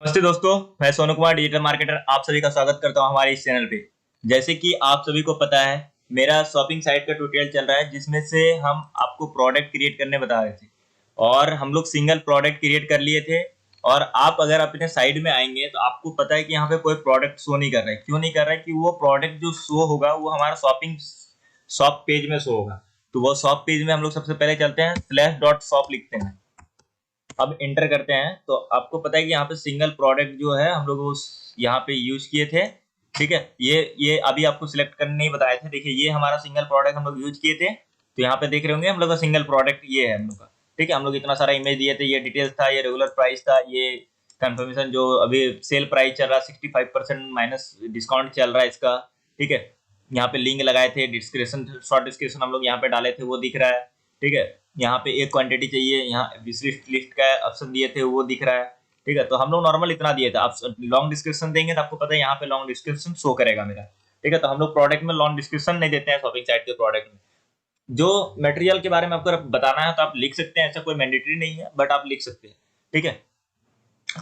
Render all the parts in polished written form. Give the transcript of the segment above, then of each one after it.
नमस्ते दोस्तों, मैं सोनू कुमार डिजिटल मार्केटर आप सभी का स्वागत करता हूं हमारे इस चैनल पे। जैसे कि आप सभी को पता है, मेरा शॉपिंग साइट का ट्यूटोरियल चल रहा है जिसमें से हम आपको प्रोडक्ट क्रिएट करने बता रहे थे और हम लोग सिंगल प्रोडक्ट क्रिएट कर लिए थे। और आप अगर अपने साइड में आएंगे तो आपको पता है कि यहाँ पे कोई प्रोडक्ट शो नहीं कर रहा है। क्यों नहीं कर रहा है? कि वो प्रोडक्ट जो शो होगा वो हमारा शॉपिंग शॉप पेज में शो होगा। तो वो शॉप पेज में हम लोग सबसे पहले चलते हैं, /shop लिखते हैं। अब इंटर करते हैं तो आपको पता है कि यहाँ पे सिंगल प्रोडक्ट जो है हम लोग उस यहाँ पे यूज किए थे। ठीक है, ये अभी आपको सिलेक्ट करने नहीं बताए थे। देखिए, ये हमारा सिंगल प्रोडक्ट हम लोग यूज किए थे। तो यहाँ पे देख रहे होंगे हम लोग का सिंगल प्रोडक्ट ये है हम लोग का। ठीक है, हम लोग इतना सारा इमेज दिए थे, ये डिटेल्स था, ये रेगुलर प्राइस था, ये कंफर्मेशन जो अभी सेल प्राइस चल रहा है 65% माइनस डिस्काउंट चल रहा है इसका। ठीक है, यहाँ पे लिंक लगाए थे, डिस्क्रिप्शन शॉर्ट डिस्क्रिप्शन हम लोग यहाँ पे डाले थे, वो दिख रहा है। ठीक है, यहाँ पे एक क्वांटिटी चाहिए, यहाँ विश लिस्ट का ऑप्शन दिए थे, वो दिख रहा है। ठीक है, तो हम लोग नॉर्मल इतना दिए थे। आप लॉन्ग डिस्क्रिप्शन देंगे तो आपको पता है यहाँ पे लॉन्ग डिस्क्रिप्शन शो करेगा मेरा। ठीक है, तो हम लोग प्रोडक्ट में लॉन्ग डिस्क्रिप्शन नहीं देते हैं शॉपिंग साइट के प्रोडक्ट में। जो मटेरियल के बारे में आपको बताना है तो आप लिख सकते हैं, ऐसा कोई मैंडेटरी नहीं है, बट आप लिख सकते हैं। ठीक है,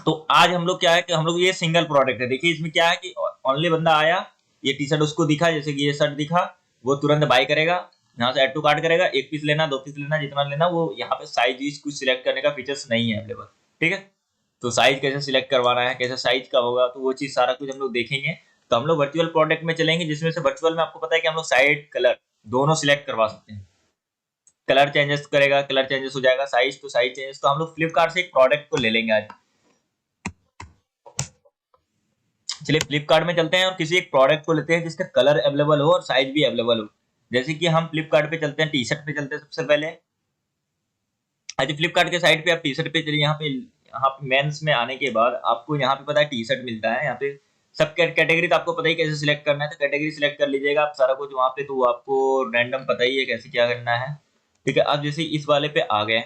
तो आज हम लोग क्या है कि हम लोग ये सिंगल प्रोडक्ट है। देखिए, इसमें क्या है कि ओनली बंदा आया, ये टी शर्ट उसको दिखा, जैसे कि ये शर्ट दिखा, वो तुरंत बाय करेगा, यहाँ से ऐड टू कार्ट करेगा। एक पीस लेना, दो पीस लेना, जितना लेना। वो यहाँ पे साइज कुछ सिलेक्ट करने का फीचर्स नहीं है अवेलेबल। ठीक है, तो साइज कैसे सिलेक्ट करवाना है, कैसे साइज का होगा, तो वो चीज सारा कुछ हम लोग देखेंगे। तो हम लोग वर्चुअल प्रोडक्ट में चलेंगे, जिसमें से वर्चुअल में आपको पता है कि हम लोग साइज कलर दोनों सिलेक्ट करवा सकते हैं। कलर चेंजेस करेगा, कलर चेंजेस हो जाएगा, साइज तो साइज चेंजेस। तो हम लोग फ्लिपकार्ट से एक प्रोडक्ट को ले लेंगे आज। चलिए फ्लिपकार्ट में चलते हैं और किसी एक प्रोडक्ट को लेते हैं जिसका कलर अवेलेबल हो और साइज भी अवेलेबल हो। जैसे कि हम फ्लिपकार्ट पे चलते हैं, टी शर्ट पे चलते हैं सबसे पहले। आज फ्लिपकार्ट के साइट पे आप टी शर्ट पे चलिए। यहाँ पे मेंस में आने के बाद आपको यहाँ पे पता है टी शर्ट मिलता है। यहाँ पे सब कैटेगरी तो आपको पता ही कैसे सिलेक्ट करना है, तो कैटेगरी सिलेक्ट कर लीजिएगा आप सारा कुछ वहाँ पे। तो आपको रैंडम पता ही है कैसे क्या करना है। ठीक है, अब जैसे इस वाले पे आ गए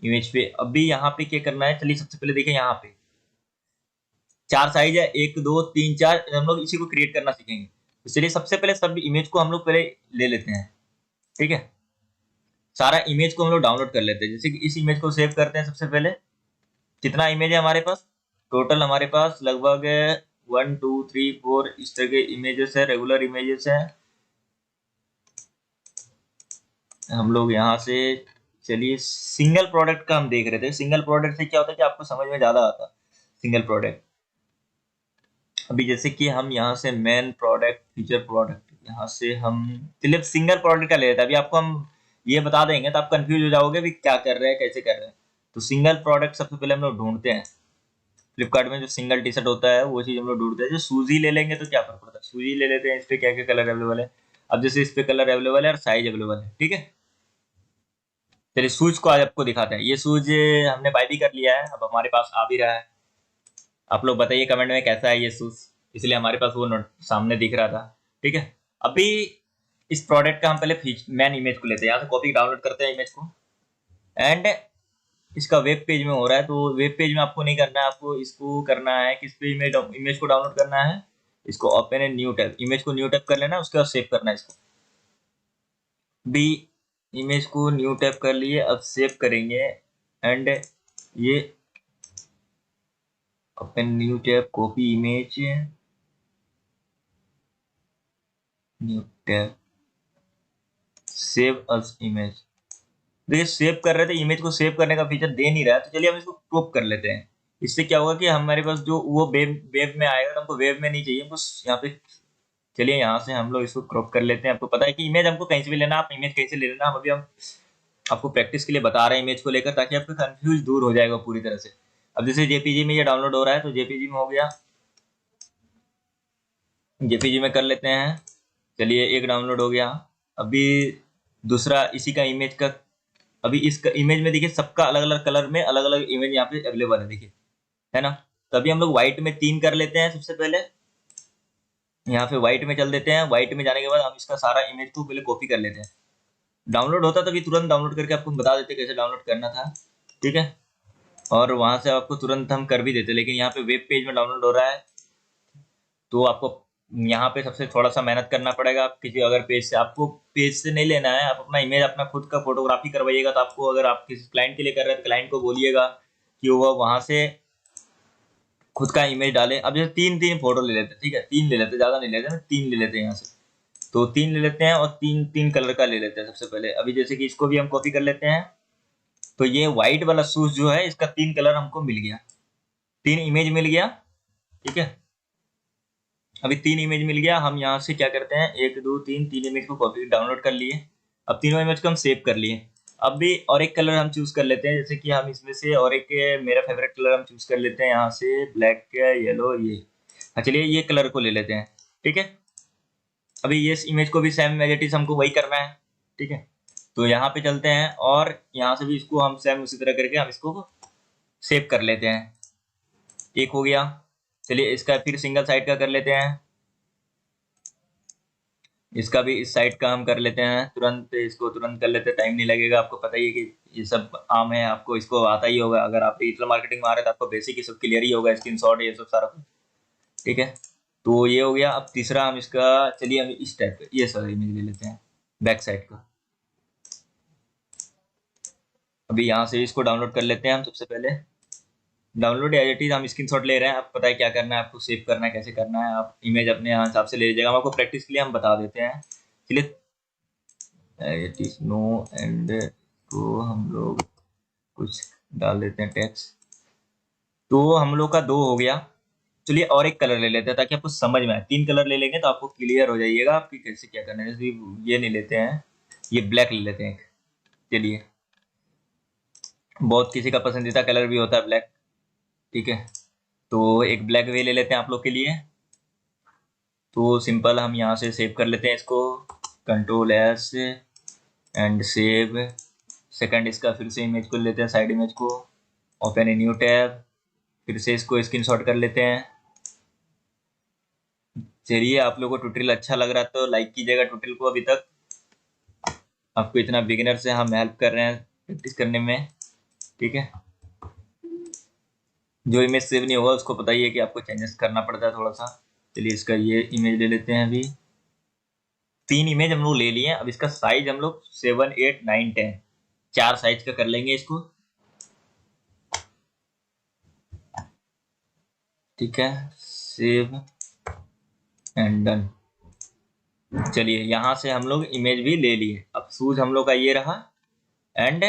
इमेज पे, अभी यहाँ पे क्या करना है, चलिए सबसे पहले देखिए यहाँ पे 4 साइज है, 1 2 3 4। हम लोग इसी को क्रिएट करना सीखेंगे। तो चलिए सबसे पहले सब इमेज को हम लोग पहले ले लेते हैं। ठीक है, सारा इमेज को हम लोग डाउनलोड कर लेते हैं। जैसे कि इस इमेज को सेव करते हैं सबसे पहले। कितना इमेज है हमारे पास? टोटल हमारे पास लगभग 1 2 3 4 इस तरह के इमेजेस है, रेगुलर इमेजेस है। हम लोग यहाँ से चलिए सिंगल प्रोडक्ट का हम देख रहे थे। सिंगल प्रोडक्ट से क्या होता है कि आपको समझ में ज्यादा आता सिंगल प्रोडक्ट। अभी जैसे कि हम यहाँ से मेन प्रोडक्ट, फीचर प्रोडक्ट, यहाँ से हम चलिए सिंगल प्रोडक्ट का ले लेते हैं। अभी आपको हम ये बता देंगे तो आप कंफ्यूज हो जाओगे भी क्या कर रहे हैं, कैसे कर रहे हैं। तो सिंगल प्रोडक्ट सबसे पहले हम लोग ढूंढते हैं। फ्लिपकार्ट में जो सिंगल टी शर्ट होता है वो चीज हम लोग ढूंढते हैं। जो सूजी ले लेंगे तो क्या फर्क पड़ता है, सूजी ले लेते हैं। इस पे क्या क्या कलर अवेलेबल है। अब जैसे इस पे कलर अवेलेबल है और साइज अवेलेबल है। ठीक है, चलिए शूज को आज आपको दिखाते हैं। ये शूज हमने बाय भी कर लिया है, अब हमारे पास आ भी रहा है। आप लोग बताइए कमेंट में कैसा है ये शूज। इसलिए हमारे पास वो सामने दिख रहा था। ठीक है, अभी इस प्रोडक्ट का हम पहले मैन इमेज को लेते हैं। यहाँ से कॉपी डाउनलोड करते हैं इमेज को, एंड इसका वेब पेज में हो रहा है। तो वेब पेज में आपको नहीं करना है, आपको इसको करना है किस पे, इमेज को डाउनलोड करना है। इसको ओपन है न्यू टैब, इमेज को न्यू टैब कर लेना, उसके बाद सेव करना है इसको भी। इमेज को न्यू टैब कर लिए, अब सेव करेंगे। एंड ये open new tab, copy image, new tab, save us image. देखिए सेव कर रहे थे, इमेज को सेव करने का फीचर दे नहीं रहा है। तो चलिए हम इसको क्रॉप कर लेते हैं। इससे क्या होगा कि हमारे पास जो वो वेब में आएगा, तो हमको वेब में नहीं चाहिए, हमको यहाँ पे। चलिए यहाँ से हम लोग इसको क्रॉप कर लेते हैं। आपको पता है कि इमेज हमको कहीं से भी लेना, आप इमेज कहीं से ले लेना। हम आपको प्रैक्टिस के लिए बता रहे हैं इमेज को लेकर, ताकि आपका कंफ्यूज दूर हो जाएगा पूरी तरह से। अब जैसे जेपीजी में ये डाउनलोड हो रहा है, तो जेपीजी में हो गया, जेपीजी में कर लेते हैं। चलिए एक डाउनलोड हो गया। अभी दूसरा इसी का इमेज का, अभी इसका इमेज में देखिए सबका अलग अलग कलर में अलग अलग इमेज यहाँ पे अवेलेबल है, देखिए, है ना। तो अभी हम लोग व्हाइट में 3 कर लेते हैं। सबसे पहले यहाँ पे व्हाइट में चल देते हैं। व्हाइट में जाने के बाद हम इसका सारा इमेज को पहले कॉपी कर लेते हैं। डाउनलोड होता तभी तुरंत डाउनलोड करके आपको बता देते कैसे डाउनलोड करना था। ठीक है, और वहां से आपको तुरंत हम कर भी देते, लेकिन यहाँ पे वेब पेज में डाउनलोड हो रहा है तो आपको यहाँ पे सबसे थोड़ा सा मेहनत करना पड़ेगा। आप किसी अगर पेज से, आपको पेज से नहीं लेना है, आप अपना इमेज अपना खुद का फोटोग्राफी करवाइएगा। तो आपको, अगर आप किसी क्लाइंट के लिए कर रहे हैं तो क्लाइंट को बोलिएगा कि वो वहां से खुद का इमेज डालें। अब जैसे तीन तीन फोटो ले लेते हैं, ठीक है, तीन ले लेते हैं, ज़्यादा नहीं लेते हैं, तीन ले लेते हैं यहाँ से। तो तीन ले लेते हैं और तीन तीन कलर का ले लेते हैं सबसे पहले। अभी जैसे कि इसको भी हम कॉपी कर लेते हैं। तो ये व्हाइट वाला शूज जो है इसका तीन कलर हमको मिल गया, तीन इमेज मिल गया, ठीक है। अभी तीन इमेज मिल गया, हम यहाँ से क्या करते हैं, एक दो तीन, तीन इमेज को कॉपी डाउनलोड कर लिए। अब तीनों इमेज को हम सेव कर लिए। अब भी और एक कलर हम चूज कर लेते हैं, जैसे कि हम इसमें से और एक मेरा फेवरेट कलर हम चूज कर लेते हैं यहाँ से, ब्लैक, येलो, ये। हाँ चलिए ये कलर को ले लेते हैं, ठीक है। अभी ये इमेज को भी सेम एज इट इज हमको वही करना है, ठीक है। तो यहाँ पे चलते हैं और यहाँ से भी इसको हम सेम उसी तरह करके हम इसको सेव कर लेते हैं। एक हो गया। चलिए इसका फिर सिंगल साइड का कर लेते हैं, इसका भी इस साइड का हम कर लेते हैं। तुरंत इसको तुरंत कर लेते हैं, टाइम नहीं लगेगा। आपको पता ही है कि ये सब आम है, आपको इसको आता ही होगा। अगर आप डिजिटल मार्केटिंग में आ रहे हैं तो आपको बेसिक ये सब क्लियर ही होगा, स्क्रीनशॉट ये सब सारा कुछ, ठीक है। तो ये हो गया। अब तीसरा हम इसका, चलिए हम इस टाइप का ये सारा इमेज ले लेते हैं बैक साइड का। अभी यहाँ से इसको डाउनलोड कर लेते हैं हम सबसे पहले। डाउनलोड एज इट इज हम स्क्रीनशॉट ले रहे हैं। आपको पता है क्या करना है, आपको सेव करना है, कैसे करना है। आप इमेज अपने यहाँ हिसाब से ले लीजिएगा, हम आपको प्रैक्टिस के लिए हम बता देते हैं। चलिए इट इज नो एंड को हम लोग कुछ डाल देते हैं टेक्स्ट। तो हम लोग का दो हो गया। चलिए और एक कलर ले लेते हैं ताकि आपको समझ में आए। तीन कलर ले लेंगे तो आपको क्लियर हो जाइएगा आपकी कैसे क्या करना है। जैसे ये नहीं लेते हैं, ये ब्लैक ले लेते हैं। चलिए बहुत किसी का पसंदीदा कलर भी होता है ब्लैक, ठीक है। तो एक ब्लैक वे ले लेते हैं आप लोग के लिए। तो सिंपल हम यहाँ से सेव कर लेते हैं इसको, control S and save. Second इसका फिर से इमेज को लेते हैं, साइड इमेज को, ओपन ए न्यू टैब, फिर से इसको स्क्रीनशॉट कर लेते हैं। चलिए आप लोगों को ट्यूटोरियल अच्छा लग रहा है तो लाइक कीजिएगा ट्यूटोरियल को। अभी तक आपको इतना बिगिनर से हम हेल्प कर रहे हैं प्रैक्टिस करने में, ठीक है। जो इमेज सेव नहीं होगा उसको पता ही है कि आपको चेंजेस करना पड़ता है थोड़ा सा। चलिए इसका ये इमेज ले लेते हैं। अभी तीन इमेज हम लोग ले लिए हैं। अब इसका साइज हम लोग 7, 8, 9, 10 चार साइज का कर लेंगे इसको, ठीक है। Save and done. चलिए यहाँ से हम लोग इमेज भी ले लिए। अब शूज हम लोग का ये रहा एंड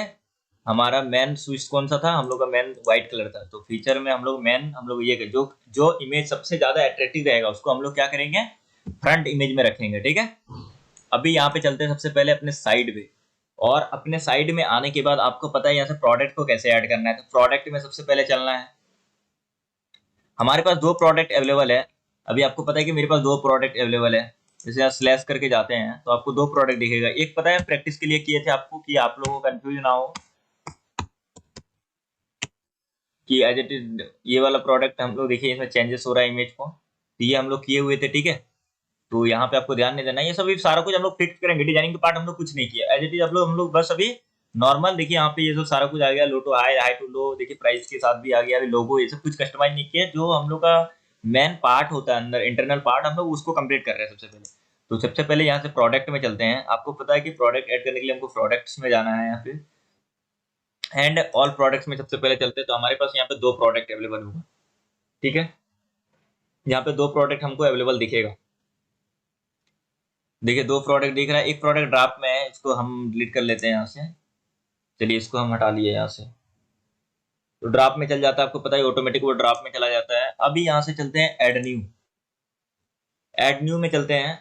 हमारा मेन शूज कौन सा था, हम लोग का मेन व्हाइट कलर था। तो फीचर में हम लोग मेन हम लोग ये जो जो इमेज सबसे ज्यादा अट्रैक्टिव रहेगा उसको हम लोग क्या करेंगे, फ्रंट इमेज में रखेंगे, ठीक है। अभी यहाँ पे चलते हैं सबसे पहले अपने साइड पे। और अपने साइड में आने के बाद आपको पता है यहाँ से प्रोडक्ट को कैसे ऐड करना है। तो प्रोडक्ट में सबसे पहले चलना है। हमारे पास दो प्रोडक्ट अवेलेबल है। अभी आपको पता है कि मेरे पास दो प्रोडक्ट अवेलेबल है। जैसे आप स्लैश करके जाते हैं तो आपको दो प्रोडक्ट दिखेगा। एक पता है प्रैक्टिस के लिए किए थे आपको, कि आप लोगों को कंफ्यूज ना हो कि एज इट इज ये वाला प्रोडक्ट हम लोग, देखिए इसमें चेंजेस हो रहा है इमेज को, तो ये हम लोग किए हुए थे, ठीक है। तो यहाँ पे आपको ध्यान नहीं देना, ये सब सारा कुछ हम लोग फिक्स करेंगे। डिजाइनिंग के पार्ट हम लोग कुछ नहीं किया, एज इट इज हम लोग बस अभी नॉर्मल। देखिए यहाँ पे ये जो सारा कुछ आ गया, लो to high, high to low, देखिए प्राइस के साथ भी आ गया। अभी लोगो ये सब कुछ कस्टमाइज नहीं किया। जो हम लोग का मेन पार्ट होता है अंदर, इंटरनल पार्ट, हम लोग उसको कंप्लीट कर रहे हैं सबसे पहले। तो सबसे पहले यहाँ से प्रोडक्ट में चलते हैं। आपको पता है कि प्रोडक्ट ऐड करने के लिए हमको प्रोडक्ट्स में जाना है यहाँ पे, एंड ऑल प्रोडक्ट्स में सबसे पहले चलते हैं। तो हमारे पास यहाँ पे दो प्रोडक्ट अवेलेबल होगा, ठीक है। यहाँ पे दो प्रोडक्ट हमको अवेलेबल दिखेगा। देखिए दो प्रोडक्ट दिख रहा है, एक प्रोडक्ट ड्राफ्ट में है, इसको हम डिलीट कर लेते हैं यहाँ से। चलिए इसको हम हटा लिए यहाँ से। तो ड्राफ्ट में चल जाता है, आपको पता है ऑटोमेटिक वो ड्राफ्ट में चला जाता है। अभी यहाँ से चलते हैं ऐड न्यू। ऐड न्यू में चलते हैं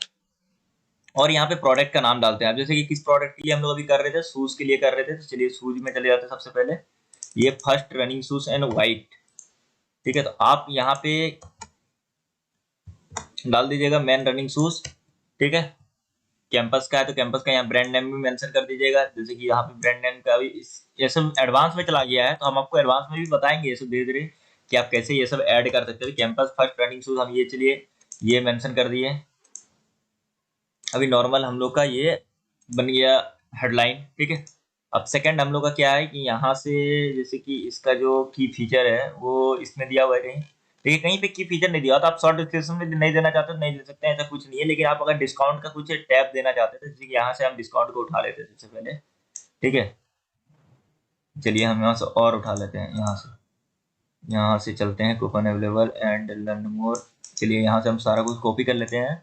और यहाँ पे प्रोडक्ट का नाम डालते हैं। अब जैसे कि किस प्रोडक्ट के लिए हम लोग अभी कर रहे थे, शूज के लिए कर रहे थे। तो चलिए शूज में चले जाते हैं सबसे पहले। ये first running shoes and white, ठीक है। तो आप यहाँ पे डाल दीजिएगा मैन रनिंग शूज, ठीक है। कैंपस का है तो कैंपस का यहाँ ब्रांड नेम भी मेंशन कर दीजिएगा। जैसे कि यहाँ पे ब्रांड नेम का भी ये सब एडवांस में चला गया है, तो हम आपको एडवांस में भी बताएंगे ये सब धीरे धीरे कि आप कैसे ये सब ऐड कर सकते हैं। कैंपस फर्स्ट रनिंग शूज हम ये, चलिए ये मेंशन कर दिए। अभी नॉर्मल हम लोग का ये बन गया हेडलाइन, ठीक है। अब सेकंड हम लोग का क्या है कि यहाँ से जैसे कि इसका जो की फीचर है वो इसमें दिया हुआ है कहीं, देखिए कहीं पे की फीचर नहीं दिया। तो आप शॉर्ट डिस्क्रिप्शन में नहीं देना चाहते तो नहीं दे सकते हैं, ऐसा कुछ नहीं है। लेकिन आप अगर डिस्काउंट का कुछ टैब देना चाहते थे, जैसे कि यहाँ से हम डिस्काउंट को उठा लेते हैं सबसे पहले, ठीक है। चलिए हम यहाँ से और उठा लेते हैं यहाँ से, यहाँ से चलते हैं coupon available and learn more. चलिए यहाँ से हम सारा कुछ कॉपी कर लेते हैं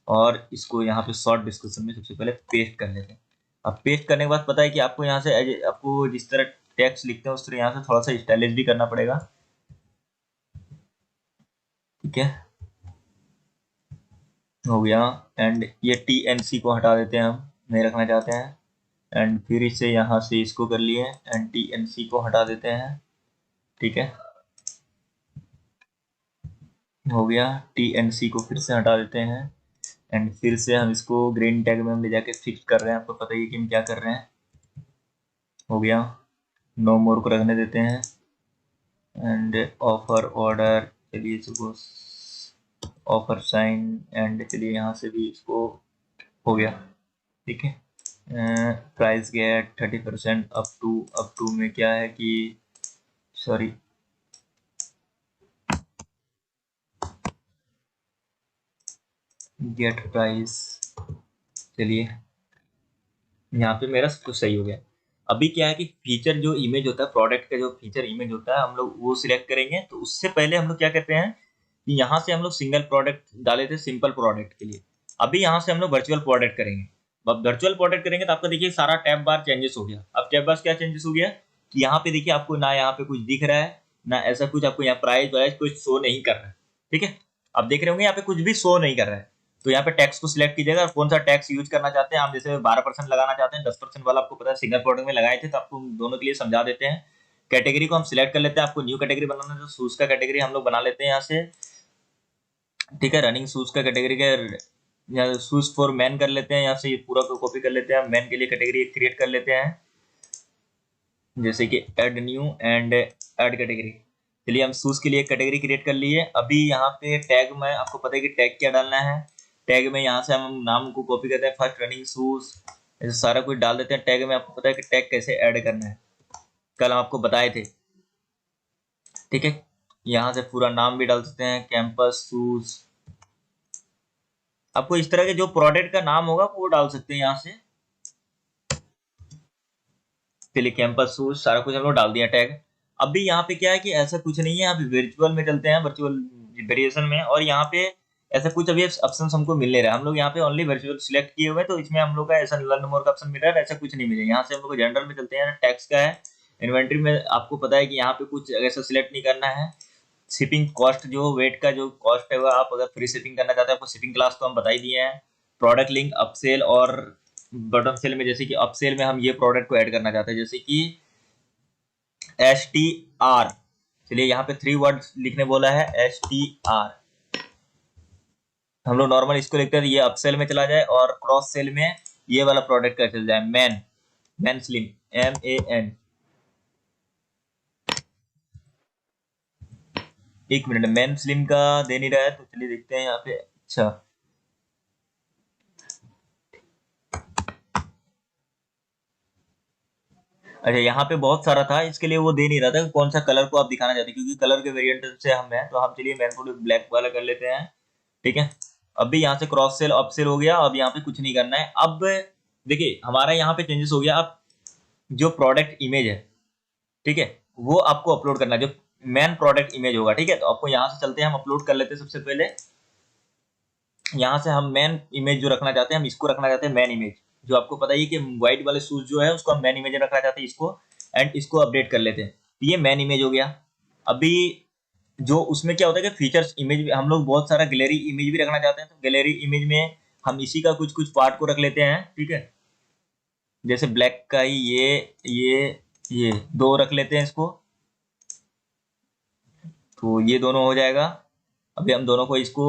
और इसको यहाँ पे शॉर्ट डिस्क्रिप्शन में सबसे पहले पेस्ट कर लेते हैं। अब पेस्ट करने के बाद पता है कि आपको यहाँ से आपको जिस तरह टेक्स्ट लिखते हैं उस तरह यहाँ से थोड़ा सा स्टाइलिश भी करना पड़ेगा। ठीक है, हो गया। एंड ये TNC को हटा देते हैं, हम नहीं रखना चाहते हैं। एंड फिर इसे यहाँ से इसको कर लिए एंड TNC को हटा देते हैं। ठीक है, हो गया। TNC को फिर से हटा देते हैं एंड फिर से हम इसको ग्रीन टैग में हम ले जाके फिक्स कर रहे हैं। आपको पता ही है कि हम क्या कर रहे हैं। हो गया, नो मोर को रखने देते हैं एंड ऑफर ऑर्डर, चलिए इसको ऑफर साइन एंड चलिए यहाँ से भी इसको हो गया। ठीक है, प्राइस गेट 30% अप टू में क्या है कि सॉरी गेट प्राइस, चलिए यहाँ पे मेरा सब कुछ सही हो गया। अभी क्या है कि फीचर जो इमेज होता है, प्रोडक्ट का जो फीचर इमेज होता है, हम लोग वो सिलेक्ट करेंगे। तो उससे पहले हम लोग क्या करते हैं कि यहाँ से हम लोग सिंगल प्रोडक्ट डाले थे सिंपल प्रोडक्ट के लिए। अभी यहाँ से हम लोग वर्चुअल प्रोडक्ट करेंगे। अब वर्चुअल प्रोडक्ट करेंगे तो आपका देखिए सारा टैब बार चेंजेस हो गया। अब टैब बार क्या चेंजेस हो गया कि यहाँ पे देखिए आपको ना यहाँ पे कुछ दिख रहा है ना ऐसा कुछ, आपको यहाँ प्राइस वाइज कुछ शो नहीं कर रहा है। ठीक है, आप देख रहे होंगे यहाँ पे कुछ भी शो नहीं कर रहा है। तो यहाँ पे टैक्स को सिलेक्ट कीजिएगा, कौन सा टैक्स यूज करना चाहते हैं। आप जैसे 12% लगाना चाहते हैं, 10% वाला आपको पता है सिंगल प्रोडक्ट में लगाए थे, तो आपको दोनों के लिए समझा देते हैं। कैटेगरी को हम सिलेक्ट कर लेते हैं। आपको न्यू कैटेगरी बनाना है तो शूज का कैटेगरी हम लोग बना लेते हैं यहाँ से। ठीक है, रनिंग शूज का कैटेगरी का शूज फॉर मैन कर लेते हैं। यहाँ से पूरा को कॉपी कर लेते हैं, मैन के लिए कैटेगरी क्रिएट कर लेते हैं, जैसे कि add new and add category. चलिए हम शूज के लिए एक कैटेगरी क्रिएट कर लिए। अभी यहाँ पे टैग में आपको पता है कि टैग क्या डालना है। टैग में यहाँ से हम नाम को कॉपी करते हैं, फर्स्ट रनिंग शूज, ऐसे सारा कुछ डाल देते हैं। टैग में आपको पता है कि टैग कैसे ऐड करना है, कल हम आपको बताए थे। ठीक है, यहाँ से पूरा नाम भी डाल सकते हैं, कैंपस शूज। आपको इस तरह के जो प्रोडक्ट का नाम होगा वो डाल सकते हैं यहाँ से। चलिए कैंपस शूज सारा कुछ हम लोग डाल दिया टैग। अभी यहाँ पे क्या है कि ऐसा कुछ नहीं है। अभी वर्चुअल में चलते हैं, वर्चुअल वेरिएशन में, और यहाँ पे ऐसा कुछ अभी ऑप्शन हमको मिल नहीं रहा। हम लोग यहाँ पे ओनली वर्चुअल सिलेक्ट किए हुए, तो इसमें हम लोग का ऐसा लर्न मोर का ऑप्शन मिल रहा है, ऐसा कुछ नहीं मिले। यहाँ से हम लोग जनरल में चलते हैं, टैक्स का है। इन्वेंट्री में आपको पता है कि यहाँ पे कुछ ऐसा सिलेक्ट नहीं करना है। शिपिंग कॉस्ट जो वेट का जो कॉस्ट है, आप अगर फ्री शिपिंग करना चाहते हैं, आपको शिपिंग क्लास तो हम बता ही दिए हैं। प्रोडक्ट लिंक अपसेल और बटन सेल में, जैसे कि अपसेल में हम ये प्रोडक्ट को ऐड करना चाहते हैं, जैसे कि STR। चलिए यहाँ पे 3 वर्ड लिखने बोला है, STR। हम लोग नॉर्मल इसको लिखते हैं, ये अपसेल में चला जाए, और क्रॉस सेल में ये वाला प्रोडक्ट का चल जाए, मैन स्लिम, MAN। एक मिनट, मैन स्लिम का दे नहीं रहा है, तो चलिए देखते हैं यहाँ पे। अच्छा, यहाँ पे बहुत सारा था, इसके लिए वो दे नहीं रहा था कौन सा कलर को आप दिखाना चाहते हैं, क्योंकि कलर के वेरिएंट से हम हैं। तो हम चलिए मैन को ब्लैक वाला कर लेते हैं। ठीक है, अभी यहाँ से क्रॉस सेल अप सेल हो गया। अब यहाँ पे कुछ नहीं करना है। अब देखिए हमारा यहाँ पे चेंजेस हो गया। अब जो प्रोडक्ट इमेज है, ठीक है, वो आपको अपलोड करना है, जो मेन प्रोडक्ट इमेज होगा। ठीक है, तो आपको यहाँ से चलते हैं, हम अपलोड कर लेते हैं। सबसे पहले यहाँ से हम मेन इमेज जो रखना चाहते हैं, हम इसको रखना चाहते हैं मेन इमेज। जो आपको पता ही कि व्हाइट वाले शूज जो है उसको हम मेन इमेज रखना चाहते हैं, इसको एंड इसको अपडेट कर लेते हैं। तो ये मेन इमेज हो गया। अभी जो उसमें क्या होता है कि फीचर्स इमेज, हम लोग बहुत सारा गैलरी इमेज भी रखना चाहते हैं। तो गैलरी इमेज में हम इसी का कुछ कुछ पार्ट को रख लेते हैं। ठीक है, जैसे ब्लैक का ही ये 2 रख लेते हैं इसको, तो ये दोनों हो जाएगा। अभी हम दोनों को इसको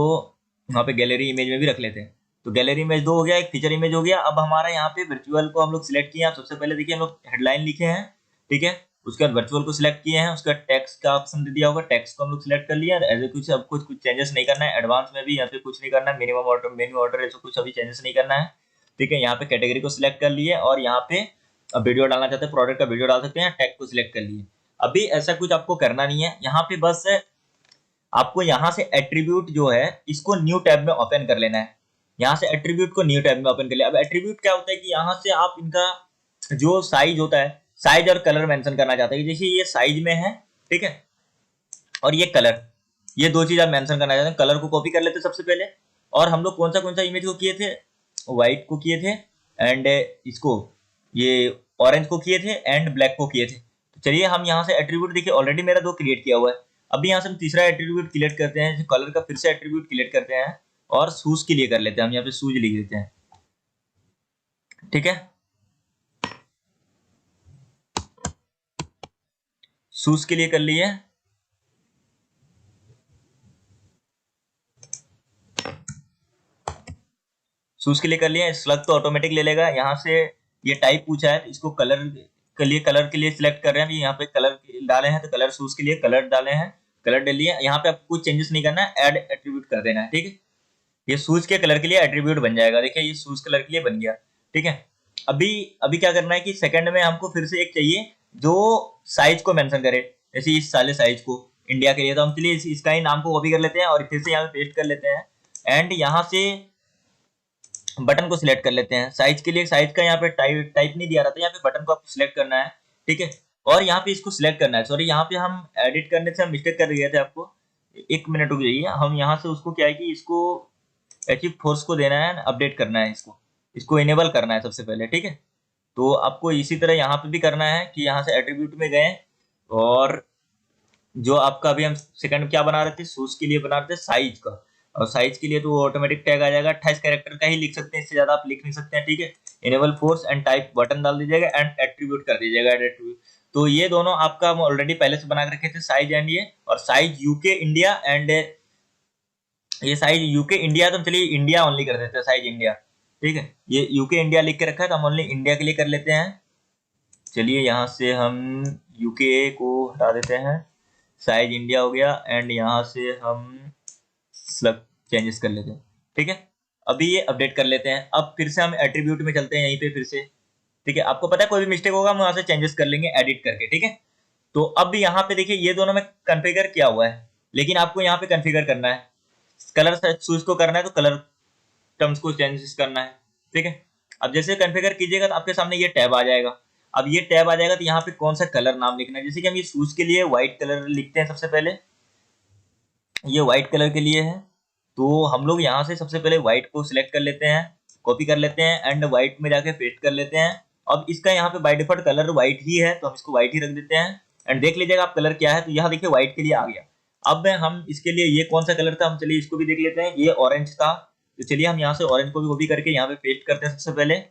वहाँ पे गैलरी इमेज में भी रख लेते हैं। तो गैलरी इमेज 2 हो गया, एक फीचर इमेज हो गया। अब हमारा यहाँ पे वर्चुअल को हम लोग सिलेक्ट किए हैं। सबसे पहले देखिए हम लोग हेडलाइन लिखे हैं। ठीक है, उसके बाद वर्चुअल को सिलेक्ट किए हैं, उसका टेक्स्ट का ऑप्शन दे दिया होगा, टेक्स्ट को हम लोग सिलेक्ट कर लिया। ऐसे कुछ अब कुछ चेंजेस नहीं करना है। एडवांस में भी यहाँ पे कुछ नहीं करना है। मिनिमम ऑर्डर, मेन्यू ऑर्डर, ऐसा कुछ अभी चेंजेस नहीं करना है। ठीक है, यहाँ पे कैटेगरी को सिलेक्ट कर लिए, और यहाँ पे वीडियो डालना चाहते हैं, प्रोडक्ट का वीडियो डाल सकते हैं, टैग को सिलेक्ट कर लिए। अभी ऐसा कुछ आपको करना नहीं है। यहाँ पे बस आपको यहाँ से एट्रीब्यूट जो है इसको न्यू टैब में ओपन कर लेना है। यहाँ से एट्रीब्यूट को न्यू टैब में ओपन कर लिया। अब एट्रीब्यूट क्या होता है कि यहाँ से आप इनका जो साइज होता है, साइज और कलर मेंशन करना चाहते हैं। जैसे ये साइज में है, ठीक है, और ये कलर, ये दो चीज आप मेंशन करना चाहते हैं। कलर को कॉपी कर लेते हैं सबसे पहले, और हम लोग कौन सा इमेज को किए थे, व्हाइट को किए थे, एंड इसको ये ऑरेंज को किए थे, एंड ब्लैक को किए थे। तो चलिए हम यहाँ से एट्रीब्यूट, देखिए ऑलरेडी मेरा 2 क्रिएट किया हुआ है। अभी यहाँ से हम तीसरा एट्रीब्यूट क्रिएट करते हैं, कलर का फिर से एट्रीब्यूट क्रिएट करते हैं, और शूज के लिए कर लेते हैं। हम यहाँ पे शूज लिख देते हैं, ठीक है। शूज के लिए कर लिए, शूज के लिए कर लिए। स्लग तो ऑटोमेटिक ले लेगा। यहाँ से ये टाइप पूछा है तो इसको कलर के लिए सिलेक्ट कर रहे हैं। यहाँ पे कलर डाले हैं तो कलर, शूज के लिए कलर डाले हैं, कलर डाल लिए। यहाँ पे आपको कुछ चेंजेस नहीं करना है, ऐड एट्रीब्यूट कर देना है, ठीक है। ये शूज के कलर के लिए एट्रीब्यूट बन जाएगा। देखिए ये शूज कलर के लिए बन गया, ठीक है। अभी अभी क्या करना है कि सेकंड में हमको फिर से एक चाहिए जो साइज को मेंशन करे, जैसे इस साले साइज को इंडिया के लिए। तो हम चलिए इसका ही नाम को कॉपी कर लेते हैं और फिर से यहाँ पे पेस्ट कर लेते हैं, एंड यहाँ से बटन को सिलेक्ट कर लेते हैं। साइज के लिए साइज का यहाँ पे टाइप नहीं दिया रहा था, यहाँ पे बटन को आपको सिलेक्ट करना है, ठीक है। और यहाँ पे इसको सिलेक्ट करना है। सॉरी, यहाँ पे हम एडिट करने से हम मिस्टेक कर गए थे, आपको 1 मिनट रुक जाइए। हम यहाँ से उसको क्या है कि इसको अचीव फोर्स को देना है, अपडेट करना है, इसको इनेबल करना है सबसे पहले, ठीक है। तो आपको इसी तरह यहाँ पे भी करना है कि यहाँ से एट्रीब्यूट में गए, और जो आपका अभी हम सेकंड क्या बना रहे थे, शूज के लिए बना रहे थे साइज का, और साइज के लिए तो ऑटोमेटिक टैग आ जाएगा। 28 कैरेक्टर का ही लिख सकते हैं, इससे ज्यादा आप लिख नहीं सकते हैं, ठीक है। Enable force and type button डाल दीजिएगा, एंड एट्रीब्यूट कर दीजिएगा, एट्रीब्यूट। तो ये दोनों आपका हम ऑलरेडी पहले से बना के रखे थे, साइज एंड ये, और साइज यूके इंडिया, एंड ये साइज यूके इंडिया। तो चलिए इंडिया ओनली कर देते हैं, साइज इंडिया, ठीक है। ये यूके इंडिया लिख के रखा है तो हम ओनली इंडिया के लिए कर लेते हैं। चलिए यहाँ से हम यूके को हटा देते हैं, साइज इंडिया हो गया, एंड यहाँ से हम स्लग चेंजेस कर लेते हैं, ठीक है। अभी ये अपडेट कर लेते हैं। अब फिर से हम एट्रीब्यूट में चलते हैं यहीं पे फिर से, ठीक है। आपको पता है कोई भी मिस्टेक होगा हम वहां से चेंजेस कर लेंगे एडिट करके, ठीक है। तो अब यहाँ पे देखिए ये दोनों में कन्फिगर किया हुआ है, लेकिन आपको यहाँ पे कन्फिगर करना है, कलर शूज को करना है तो कलर टर्म्स को चेंजेस करना है, ठीक है। अब जैसे कन्फिगर कीजिएगा तो आपके सामने ये टैब आ जाएगा। अब ये टैब आ जाएगा तो यहाँ पे कौन सा कलर नाम लिखना है, जैसे कि हम ये शूज के लिए व्हाइट कलर लिखते हैं सबसे पहले, ये व्हाइट कलर के लिए है। तो हम लोग यहाँ से सबसे पहले व्हाइट को सिलेक्ट कर लेते हैं, कॉपी कर लेते हैं, एंड व्हाइट में जाके पेस्ट कर लेते हैं। अब इसका यहाँ पे बाय डिफॉल्ट कलर व्हाइट ही है तो हम इसको व्हाइट ही रख देते हैं, एंड देख लीजिएगा आप कलर क्या है। तो यहाँ देखिए व्हाइट के लिए आ गया। अब हम इसके लिए, ये कौन सा कलर था, हम चलिए इसको भी देख लेते हैं, ये ऑरेंज था। तो चलिए हम यहाँ से ऑरेंज को भी कॉपी करके यहाँ पे पेस्ट करते हैं। सबसे पहले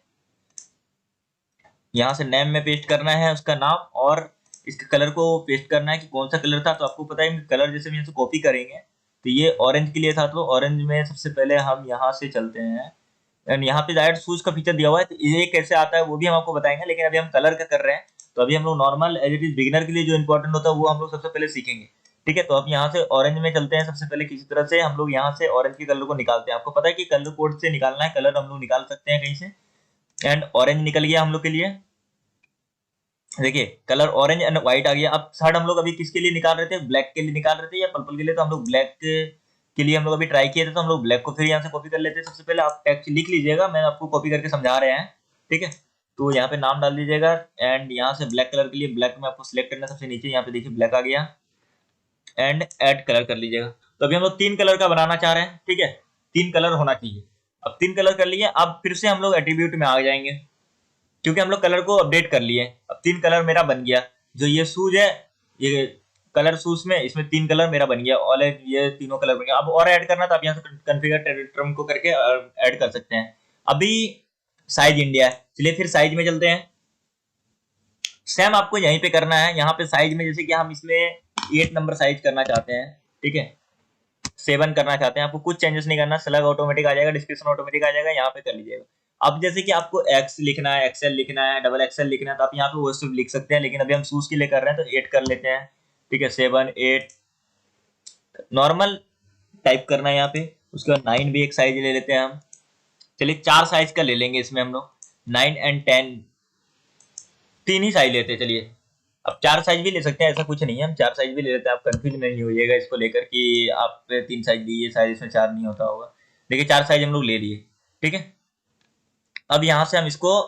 यहाँ से नेम में पेस्ट करना है उसका नाम, और इसके कलर को पेस्ट करना है कि कौन सा कलर था। तो आपको पता है कलर जैसे हम यहाँ से कॉपी करेंगे, तो ये ऑरेंज के लिए था, तो ऑरेंज में सबसे पहले हम यहाँ से चलते हैं, एंड यहाँ पे डायरेक्ट शूज का फीचर दिया हुआ है, तो ये कैसे आता है वो भी हम आपको बताएंगे। लेकिन अभी हम कलर का कर रहे हैं, तो अभी हम लोग normal as it is beginner के लिए जो इंपॉर्टेंट होता है वो हम लोग सबसे पहले सीखेंगे, ठीक है। तो अब यहाँ से ऑरेंज में चलते हैं। सबसे पहले किसी तरह से हम लोग यहाँ से ऑरेंज के कलर को निकालते हैं। आपको पता है कि कलर कोड से निकालना है, कलर हम लोग निकाल सकते हैं कहीं से, एंड ऑरेंज निकल गया हम लोग के लिए। देखिए कलर ऑरेंज एंड व्हाइट आ गया। अब थर्ड हम लोग अभी किसके लिए निकाल रहे थे, ब्लैक के लिए निकाल रहे थे या पर्पल के लिए। तो हम लोग ब्लैक के लिए हम लोग अभी ट्राई किए थे, तो हम लोग ब्लैक को फिर यहाँ से कॉपी कर लेते हैं। सबसे पहले आप टेक्स्ट लिख लीजिएगा, मैं आपको कॉपी करके समझा रहे हैं, ठीक है। तो यहाँ पे नाम डाल दीजिएगा, एंड यहाँ से ब्लैक कलर के लिए ब्लैक में आपको सिलेक्ट करना है सबसे नीचे, यहाँ पे देखिए ब्लैक आ गया, एंड ऐड कलर कर लीजिएगा। तो अभी हम लोग 3 कलर का बनाना चाह रहे हैं, ठीक है, 3 कलर होना चाहिए। अब 3 कलर कर लिए। अब फिर से हम लोग एट्रीब्यूट में आ जाएंगे, क्योंकि हम लोग कलर को अपडेट कर लिए। अब 3 कलर मेरा बन गया। जो ये शूज है, ये कलर शूज में, इसमें 3 कलर मेरा बन गया, ऑल ये तीनों कलर बन गया। अब और ऐड करना तो आप यहाँ से कॉन्फ़िगर टर्म को करके ऐड कर सकते हैं। अभी साइज इंडिया है, चलिए फिर साइज में चलते हैं। सेम आपको यहीं पे करना है। यहाँ पे साइज में जैसे कि हम इसमें 8 नंबर साइज करना चाहते हैं, ठीक है, 7 करना चाहते हैं, आपको कुछ चेंजेस नहीं करना, स्लग ऑटोमेटिक आ जाएगा, डिस्क्रिप्शन ऑटोमेटिक आ जाएगा, यहाँ पे कर लीजिएगा। अब जैसे कि आपको एक्स लिखना है, एक्सएल लिखना है, डबल एक्सएल लिखना है, तो आप यहाँ पे वो सब लिख सकते हैं। लेकिन अभी हम शूज के लिए कर रहे हैं तो 8 कर लेते हैं, ठीक है, 7 8 नॉर्मल टाइप करना है यहाँ पे। उसके बाद 9 भी एक साइज ले लेते हैं हम। चलिए 4 साइज का ले लेंगे इसमें हम लोग, 9 एंड 10 3 ही साइज लेते हैं। चलिए अब 4 साइज भी ले सकते हैं, ऐसा कुछ नहीं है, हम 4 साइज भी ले लेते हैं। आप कंफ्यूज नहीं होइएगा इसको लेकर कि आप 3 साइज दिए, साइज इसमें 4 नहीं होता होगा। देखिए 4 साइज हम लोग ले लिए, ठीक है। अब यहाँ से हम इसको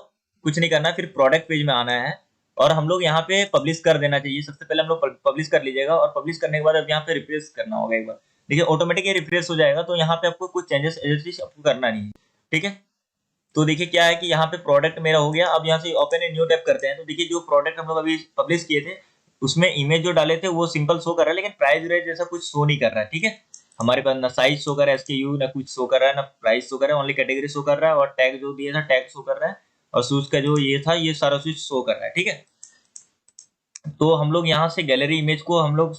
कुछ नहीं करना, फिर प्रोडक्ट पेज में आना है, और हम लोग यहाँ पे पब्लिश कर देना चाहिए। सबसे पहले हम लोग पब्लिश कर लीजिएगा, और पब्लिश करने के बाद अब यहाँ पे रिफ्रेश करना होगा एक बार। देखिए ऑटोमेटिक ये रिफ्रेश हो जाएगा, तो यहाँ पे आपको कुछ चेंजेस एडजस्ट आपको करना नहीं है, ठीक है। तो देखिए क्या है कि यहाँ पे प्रोडक्ट मेरा हो गया। अब यहाँ से ओपन ए न्यू टैब करते हैं, तो देखिए जो प्रोडक्ट हम लोग अभी पब्लिश किए थे उसमें इमेज जो डाले थे वो सिंपल शो कर रहा है, लेकिन प्राइस रेट जैसा कुछ शो नहीं कर रहा है, ठीक है। हमारे पास ना साइज शो कर रहा है, SKU ना कुछ शो कर रहा है, ना प्राइस शो कर रहा है, ओनली कैटेगरी शो कर रहा है, और टैग जो दिया था टैग शो कर रहा है, और शूज का जो ये था ये सारा चीज शो कर रहा है, ठीक है। तो हम लोग यहाँ से गैलरी इमेज को हम लोग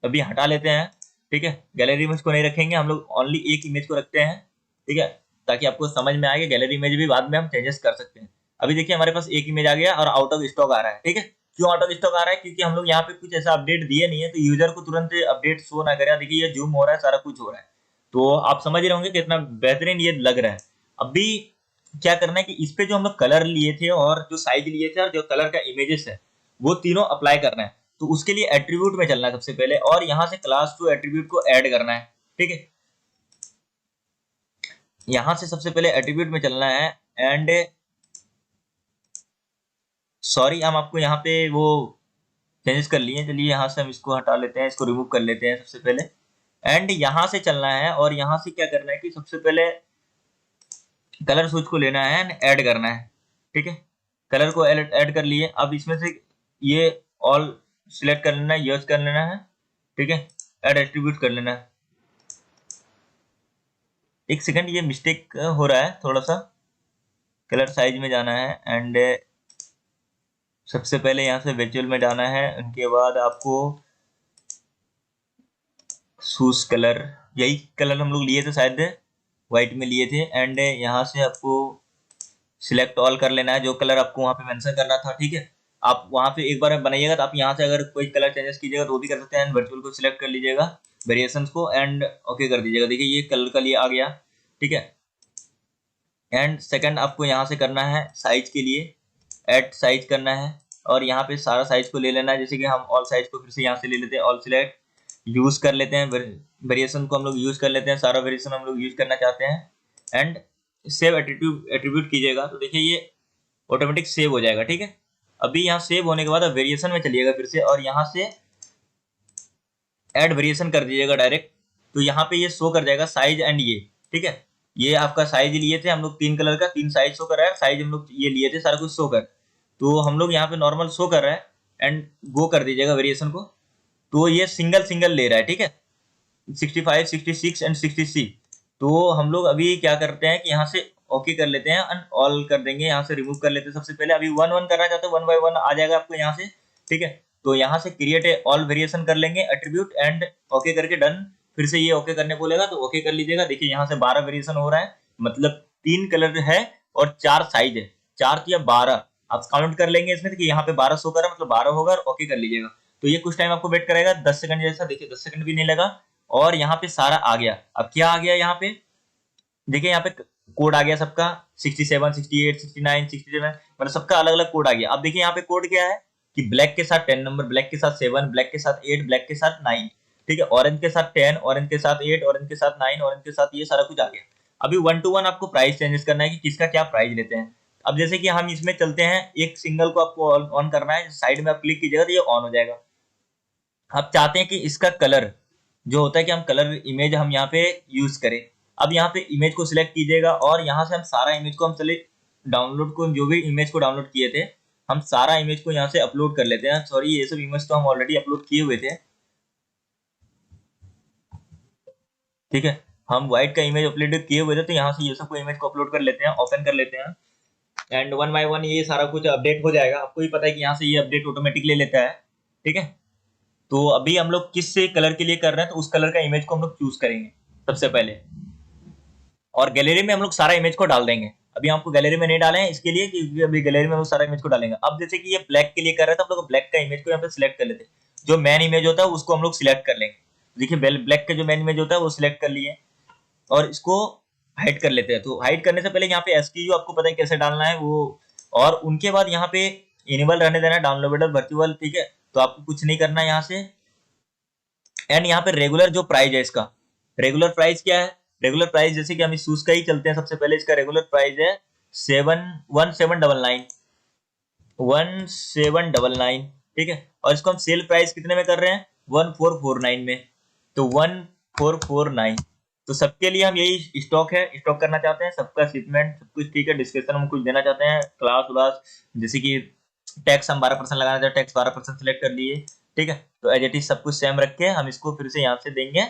अभी हटा लेते हैं, ठीक है। गैलरी इमेज को नहीं रखेंगे, हम लोग ओनली एक इमेज को रखते हैं, ठीक है, ताकि आपको समझ में आए। गैलरी इमेज भी बाद में हम चेंजेस कर सकते हैं। अभी देखिए हमारे पास एक इमेज आ गया और आउट ऑफ स्टॉक आ रहा है, ठीक है। क्यों आउट ऑफ स्टॉक आ रहा है? क्योंकि हम लोग यहाँ पे कुछ ऐसा अपडेट दिए नहीं है, तो यूजर को तुरंत अपडेट शो ना करे। देखिए ये जूम हो रहा है, सारा कुछ हो रहा है, तो आप समझ रहे होंगे कितना बेहतरीन ये लग रहा है। अभी क्या करना है कि इस पे जो हम लोग कलर लिए थे और जो साइज लिए थे और जो कलर का इमेजेस है वो तीनों अप्लाई करना है। तो उसके लिए एट्रीब्यूट में चलना है सबसे पहले, और यहाँ से क्लास टू एट्रीब्यूट को ऐड करना है, ठीक है। यहाँ से सबसे पहले एट्रीब्यूट में चलना है, एंड सॉरी हम आपको यहाँ पे वो चेंजेस कर लिए। चलिए यहाँ से हम इसको हटा लेते हैं, इसको रिमूव कर लेते हैं सबसे पहले। एंड यहाँ से चलना है, और यहाँ से क्या करना है कि सबसे पहले कलर स्विच को लेना है एंड ऐड करना है, ठीक है। कलर को ऐड कर लिए। अब इसमें से ये ऑल सिलेक्ट कर लेना है, यस कर लेना है, ठीक है। ऐड एट्रीब्यूट कर लेना है। एक सेकंड, ये मिस्टेक हो रहा है थोड़ा सा। कलर साइज में जाना है, एंड सबसे पहले यहाँ से विजुअल में जाना है, उनके बाद आपको शूज कलर, यही कलर हम लोग लिए थे शायद, व्हाइट में लिए थे। एंड यहाँ से आपको सिलेक्ट ऑल कर लेना है, जो कलर आपको वहाँ पे मेंशन करना था, ठीक है। आप वहाँ पे एक बार बनाइएगा, तो आप यहाँ से अगर कोई कलर चेंजेस कीजिएगा तो वो भी कर सकते हैं। वर्चुअल को सिलेक्ट कर लीजिएगा, वेरिएशंस को, एंड ओके कर दीजिएगा। देखिए ये कलर का लिए आ गया, ठीक है। एंड सेकंड आपको यहाँ से करना है साइज के लिए ऐड साइज करना है, और यहाँ पे सारा साइज को ले लेना है। जैसे कि हम ऑल साइज को फिर से यहाँ से ले लेते हैं, ऑल सिलेक्ट यूज कर लेते हैं, वेरिएशन को हम लोग यूज कर लेते हैं, सारा वेरिएशन हम लोग यूज करना चाहते हैं। एंड सेव एट्रीब्यूट कीजिएगा, तो देखिए ये ऑटोमेटिक सेव हो जाएगा, ठीक है। अभी यहाँ सेव होने के बाद अब वेरिएशन में चलिएगा फिर से, और यहाँ से ऐड वेरिएशन कर दीजिएगा डायरेक्ट। तो यहाँ पे ये शो कर जाएगा साइज एंड ये, ठीक है। ये आपका साइज लिए थे हम लोग, 3 कलर का 3 साइज शो कर रहा है, साइज हम लोग ये लिए थे, सारा कुछ शो कर। तो हम लोग यहाँ पे नॉर्मल शो कर रहा है, एंड गो कर दीजिएगा वेरिएशन को। तो ये सिंगल सिंगल ले रहा है, ठीक है, 65, 66 एंड 66। तो हम लोग अभी क्या करते हैं कि यहाँ से ओके कर लेते हैं, एंड ऑल कर देंगे, यहाँ से रिमूव कर लेते हैं सबसे पहले। अभी 1 1 करना चाहते हो 1 बाय 1 आ जाएगा आपको यहाँ से, ठीक है। तो यहाँ से क्रिएट ऑल वेरिएशन कर लेंगे एट्रीब्यूट, एंड ओके करके डन। फिर से ये ओके करने बोलेगा तो ओके कर लीजिएगा। देखिए यहाँ से 12 वेरिएशन हो रहा है, मतलब 3 कलर है और 4 साइज है, 4 या 12 आप काउंट कर लेंगे इसमें, कि यहाँ पे 12 शो कर रहा है, मतलब 12 होगा, और ओके कर लीजिएगा। तो ये कुछ टाइम आपको वेट करेगा, 10 सेकंड जैसा। देखिए 10 सेकंड भी नहीं लगा, और यहाँ पे सारा आ गया। अब क्या आ गया यहाँ पे, देखिए यहाँ पे कोड आ गया सबका, 67, 68, 69, 67, मतलब सबका अलग अलग कोड आ गया। अब देखिए यहाँ पे कोड क्या है कि ब्लैक के साथ 10 नंबर, ब्लैक के साथ 7, ब्लैक के साथ 8, ब्लैक के साथ 9, ठीक है। ऑरेंज के साथ 10, ऑरेंज के साथ 8, ऑरेंज के साथ 9, ऑरेंज के साथ ये सारा कुछ आ गया। अभी 1 to 1 आपको प्राइस चेंजेस करना है कि किसका क्या प्राइस लेते हैं। अब जैसे कि हम इसमें चलते हैं, एक सिंगल को आपको ऑन करना है, साइड में आप क्लिक कीजिएगा तो ये ऑन हो जाएगा। आप चाहते हैं कि इसका कलर जो होता है कि हम कलर इमेज हम यहाँ पे यूज करें। अब यहाँ पे इमेज को सिलेक्ट कीजिएगा, और यहाँ से हम सारा इमेज को हम चले डाउनलोड को, जो भी इमेज को डाउनलोड किए थे हम सारा इमेज को यहाँ से अपलोड कर लेते हैं। सॉरी ये सब इमेज तो हम ऑलरेडी अपलोड किए हुए थे, ठीक है। हम व्हाइट का इमेज अपलोड किए हुए थे, तो यहाँ से ये सब इमेज को अपलोड कर लेते हैं, ओपन कर लेते हैं, एंड 1 बाय 1 ये सारा कुछ अपडेट हो जाएगा। आपको ही पता है कि यहाँ से ये अपडेट ऑटोमेटिक ले लेता है, ठीक है। तो अभी हम लोग किस से कलर के लिए कर रहे हैं, तो उस कलर का इमेज को हम लोग चूज करेंगे सबसे पहले, और गैलरी में हम लोग सारा इमेज को डाल देंगे। अभी हमको गैलरी में नहीं डाले हैं इसके लिए, क्योंकि अभी गैलरी में हम सारा इमेज को डालेंगे। अब जैसे कि ये ब्लैक के लिए कर रहे थे, हम लोग ब्लैक का इमेज को यहाँ पे सिलेक्ट कर लेते हैं। जो मेन इमेज होता है उसको हम लोग सिलेक्ट कर लेंगे। देखिए ब्लैक का जो मेन इमेज होता है वो सिलेक्ट कर लिए, और इसको हाइड कर लेते हैं। तो हाइड करने से पहले यहाँ पे SKU आपको पता है कैसे डालना है वो, और उनके बाद यहाँ पे इनेबल रहने देना डाउनलोडेबल वर्चुअल, ठीक है। तो आपको कुछ नहीं करना यहाँ से। एंड यहाँ पे रेगुलर जो प्राइस है इसका, रेगुलर प्राइस क्या है, रेगुलर प्राइस जैसे कि हम इस शूज का ही चलते हैं सबसे पहले, इसका रेगुलर प्राइस है 71799, 1799, ठीक है। और इसको हम सेल प्राइस कितने में कर रहे हैं, 1449 में। तो 1449, तो सबके लिए हम यही स्टॉक है, स्टॉक करना चाहते हैं, सबका शिपमेंट सब कुछ ठीक है। डिस्क्रिप्शन हम कुछ देना चाहते हैं, क्लास व्लास, जैसे कि टैक्स हम 12% लगाना चाहते हैं, टैक्स 12% सिलेक्ट कर लिए, ठीक है। तो एज इट इज सब कुछ सेम रख के हम इसको फिर से यहाँ से देंगे,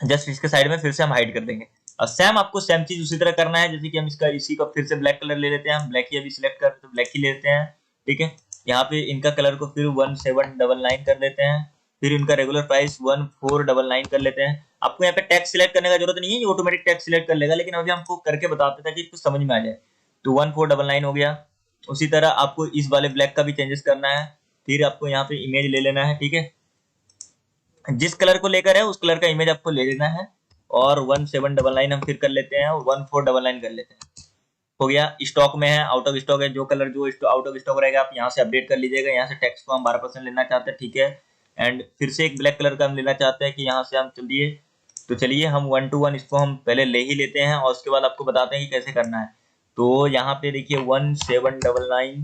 जस्ट इसके साइड में फिर से हम हाइड कर देंगे। और सेम आपको सेम चीज उसी तरह करना है, जैसे कि हम इसका इसी का फिर से ब्लैक कलर ले लेते हैं, हम ब्लैक ही अभी सिलेक्ट कर तो ब्लैक ही लेते हैं, ठीक है। यहाँ पे इनका कलर को फिर 1799 कर लेते हैं, फिर इनका रेगुलर प्राइस 1499 कर लेते हैं। आपको यहाँ पे टैक्स सिलेक्ट करने का जरूरत नहीं है, ये ऑटोमेटिक टैक्स सिलेक्ट कर लेगा, लेकिन अभी हमको करके बताते थे कि कुछ समझ में आ जाए। तो 1499 हो गया। उसी तरह आपको इस वाले ब्लैक का भी चेंजेस करना है, फिर आपको यहाँ पे इमेज ले लेना है, ठीक है। जिस कलर को लेकर है उस कलर का इमेज आपको ले लेना है, और 1799 हम फिर कर लेते हैं और 1499 कर लेते हैं। हो गया, स्टॉक में है, आउट ऑफ स्टॉक है, जो कलर जो आउट ऑफ स्टॉक रहेगा आप यहाँ से अपडेट कर लीजिएगा। यहाँ से टैक्स को हम 12% लेना चाहते हैं, ठीक है। एंड फिर से एक ब्लैक कलर का हम लेना चाहते हैं कि यहाँ से हम चलिए, तो चलिए हम 1 to 1 इसको हम पहले ले ही लेते हैं, और उसके बाद आपको बताते हैं कि कैसे करना है। तो यहाँ पे देखिए 1799,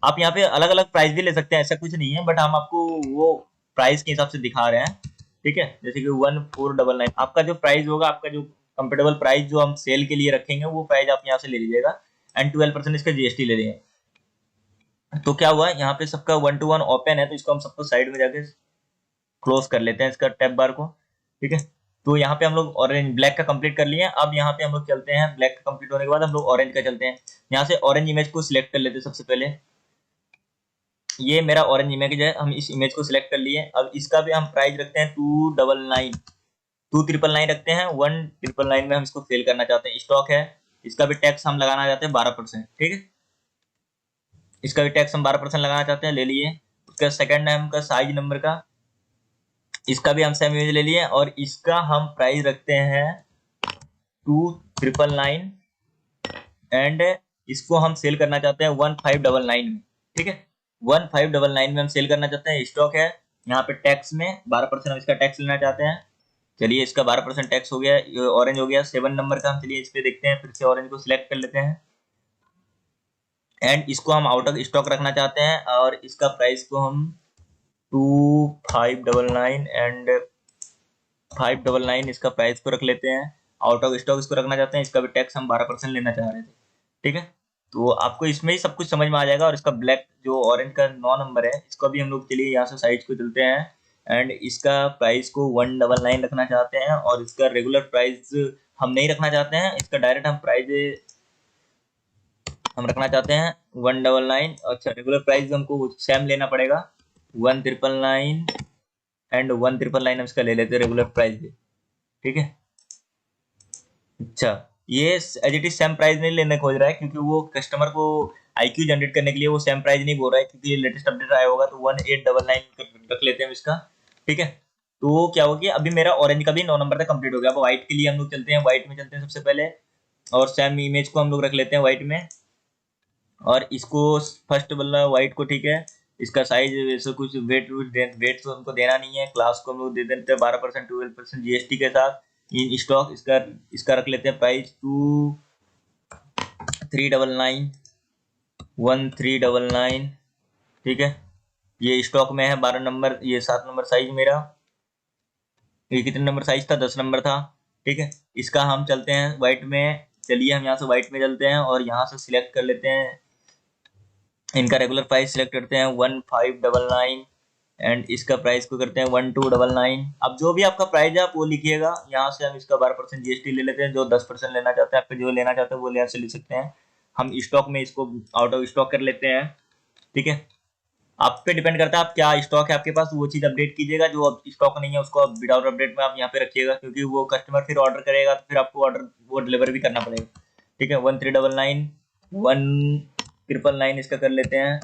आप यहाँ पे अलग अलग प्राइस भी ले सकते हैं, ऐसा कुछ नहीं है, बट हम आपको वो प्राइस के हिसाब से दिखा रहे हैं, ठीक है। जैसे कि 1499 आपका जो प्राइस होगा, आपका जो कंफर्टेबल प्राइस जो हम सेल के लिए रखेंगे वो प्राइस आप यहाँ से ले लीजिएगा, एंड 12% इसका जीएसटी ले लेंगे। तो क्या हुआ, यहाँ पे सबका 1 to 1 ओपन है, तो इसको हम सबको साइड में जाके क्लोज कर लेते हैं इसका टैब बार को, ठीक है। तो यहाँ पे हम लोग ऑरेंज ब्लैक का कंप्लीट कर लिए। अब यहाँ पे हम लोग चलते हैं, ब्लैक का कंप्लीट होने के बाद हम लोग ऑरेंज का चलते हैं। यहाँ से ऑरेंज इमेज को सिलेक्ट कर लेते हैं सबसे पहले। ये मेरा ऑरेंज इमेज है, हम इस इमेज को सिलेक्ट कर लिए। अब इसका भी हम प्राइस रखते हैं 299 रखते हैं, 1999 में हम इसको सेल करना चाहते हैं, स्टॉक है। इसका भी टैक्स हम लगाना चाहते हैं 12%, ठीक है। इसका भी टैक्स हम 12% लगाना चाहते हैं, ले लिए। उसका सेकंड नेम का साइज नंबर का, इसका भी हम सेम इमेज ले लिए, और इसका हम प्राइस रखते हैं 2999, एंड इसको हम सेल करना चाहते हैं 1599 में, ठीक है। 1599 में हम सेल करना चाहते हैं, स्टॉक है। यहाँ पे टैक्स में 12% हम इसका टैक्स लेना चाहते हैं। चलिए इसका 12% टैक्स हो गया, ये ऑरेंज हो गया। 7 नंबर का हम चलिए इस पे देखते हैं, फिर से ऑरेंज को सिलेक्ट कर लेते हैं, एंड इसको हम आउट ऑफ स्टॉक रखना चाहते हैं, और इसका प्राइस को हम 2599 एंड 599 इसका प्राइस को रख लेते हैं। आउट ऑफ स्टॉक इसको रखना चाहते हैं, इसका भी टैक्स हम 12% लेना चाह रहे थे, ठीक है। तो आपको इसमें ही सब कुछ समझ में आ जाएगा। और इसका ब्लैक जो ऑरेंज का 9 नंबर है, इसको भी हम लोग चलिए यहाँ से साइज को चलते हैं, एंड इसका प्राइस को 199 रखना चाहते हैं, और इसका रेगुलर प्राइस हम नहीं रखना चाहते हैं, इसका डायरेक्ट हम प्राइस हम रखना चाहते हैं 199। अच्छा, रेगुलर प्राइस हमको सेम लेना पड़ेगा, 1399 एंड 1399 हम इसका ले लेते हैं रेगुलर प्राइस भी, ठीक है। अच्छा, ये as it is same price नहीं लेने खोज रहा है, क्योंकि वो कस्टमर को आईक्यू जनरेट करने के लिए वो सेम प्राइस नहीं बोल रहा है, क्योंकि ये लेटेस्ट अपडेट आया होगा। तो 1899 रख लेते हैं इसका, ठीक है। तो क्या हो गया, अभी मेरा ऑरेंज का भी 9 नंबर तक कंप्लीट हो गया। अब व्हाइट के लिए हम लोग चलते हैं, व्हाइट में चलते हैं सबसे पहले, और सेम इमेज को हम लोग रख लेते हैं व्हाइट में, और इसको फर्स्ट वाला व्हाइट को, ठीक है। इसका साइज ऐसा कुछ वेट तो हमको देना नहीं है, क्लास को हम लोग दे देते हैं 12% 12% जीएसटी के साथ इन स्टॉक। इसका रख लेते हैं प्राइस 2399 1399, ठीक है। ये स्टॉक में है 12 नंबर, ये 7 नंबर साइज मेरा। ये कितने नंबर साइज था, 10 नंबर था, ठीक है। इसका हम चलते हैं व्हाइट में, चलिए हम यहाँ से व्हाइट में चलते हैं, और यहाँ से सिलेक्ट कर लेते हैं, इनका रेगुलर प्राइस सिलेक्ट करते हैं 1599, एंड इसका प्राइस को करते हैं 1299। अब जो भी आपका प्राइस है आप वो लिखिएगा। यहाँ से हम इसका 12% जीएसटी ले लेते हैं, जो 10% लेना चाहते हैं, आप जो लेना चाहते हैं वो यहाँ से ले सकते हैं। हम स्टॉक में इसको आउट ऑफ स्टॉक कर लेते हैं, ठीक है। आप पे डिपेंड करता है आप क्या स्टॉक है आपके पास, वो चीज अपडेट कीजिएगा। जो स्टॉक नहीं है उसको आप विदाउट अपडेट में आप यहाँ पे रखिएगा, क्योंकि वो कस्टमर फिर ऑर्डर करेगा तो फिर आपको ऑर्डर वो डिलीवर भी करना पड़ेगा, ठीक है। 1399 1999 इसका कर लेते हैं,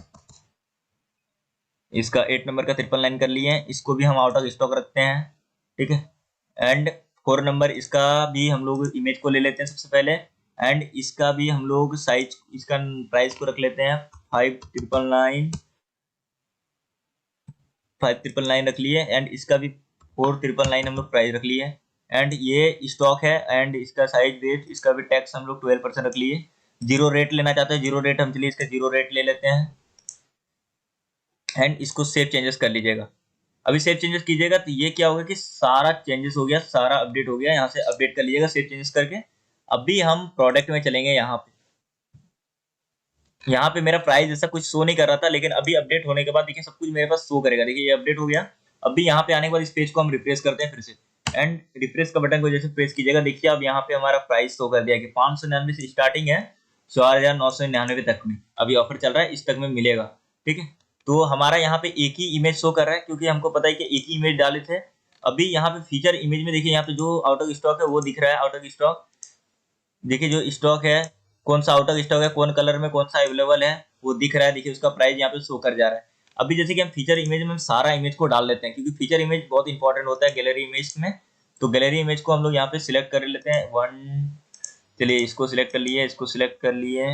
इसका 8 नंबर का 999 कर लिए हैं। इसको भी हम आउट ऑफ स्टॉक रखते हैं, ठीक है। एंड 4 नंबर इसका भी हम लोग इमेज को ले लेते हैं सबसे पहले, एंड इसका भी हम लोग साइज इसका प्राइस को रख लेते हैं 5999 रख लिए, एंड इसका भी 4999 हम लोग प्राइस रख लिए, एंड ये स्टॉक है, एंड इसका साइज वेट इसका भी टैक्स हम लोग 12% रख लिए। जीरो रेट लेना चाहते हैं, जीरो रेट हम चलिए इसका जीरो रेट ले लेते हैं एंड इसको सेव चेंजेस कर लीजिएगा। अभी सेव चेंजेस कीजिएगा तो ये क्या होगा कि सारा चेंजेस हो गया, सारा अपडेट हो गया। यहाँ से अपडेट कर लीजिएगा सेव चेंजेस करके। अभी हम प्रोडक्ट में चलेंगे। यहाँ पे मेरा प्राइस ऐसा कुछ शो नहीं कर रहा था, लेकिन अभी अपडेट होने के बाद देखिए सब कुछ मेरे पास शो करेगा। देखिए ये अपडेट हो गया। अभी यहाँ पे आने के बाद इस पेज को हम रिफ्रेश करते हैं फिर से, एंड रिफ्रेश का बटन को जैसे प्रेस कीजिएगा, देखिए अब यहाँ पे हमारा प्राइस शो कर दिया कि 599 से स्टार्टिंग है 4999 तक में अभी ऑफर चल रहा है, इस तक में मिलेगा। ठीक है, तो हमारा यहाँ पे एक ही इमेज शो कर रहा है क्योंकि हमको पता है कि एक ही इमेज डाले थे। अभी यहाँ पे फीचर इमेज में देखिए यहाँ पे जो आउट ऑफ स्टॉक है वो दिख रहा है। आउट ऑफ स्टॉक देखिए जो स्टॉक है, कौन सा आउट ऑफ स्टॉक है, कौन कलर में कौन सा अवेलेबल है वो दिख रहा है। देखिए उसका प्राइस यहाँ पे शो कर जा रहा है। अभी जैसे कि हम फीचर इमेज में हम सारा इमेज को डाल लेते हैं क्योंकि फीचर इमेज बहुत इंपॉर्टेंट होता है गैलरी इमेज में। तो गैलरी इमेज को हम लोग यहाँ पे सिलेक्ट कर लेते हैं। चलिए इसको सिलेक्ट कर लिए, इसको सिलेक्ट कर लिए,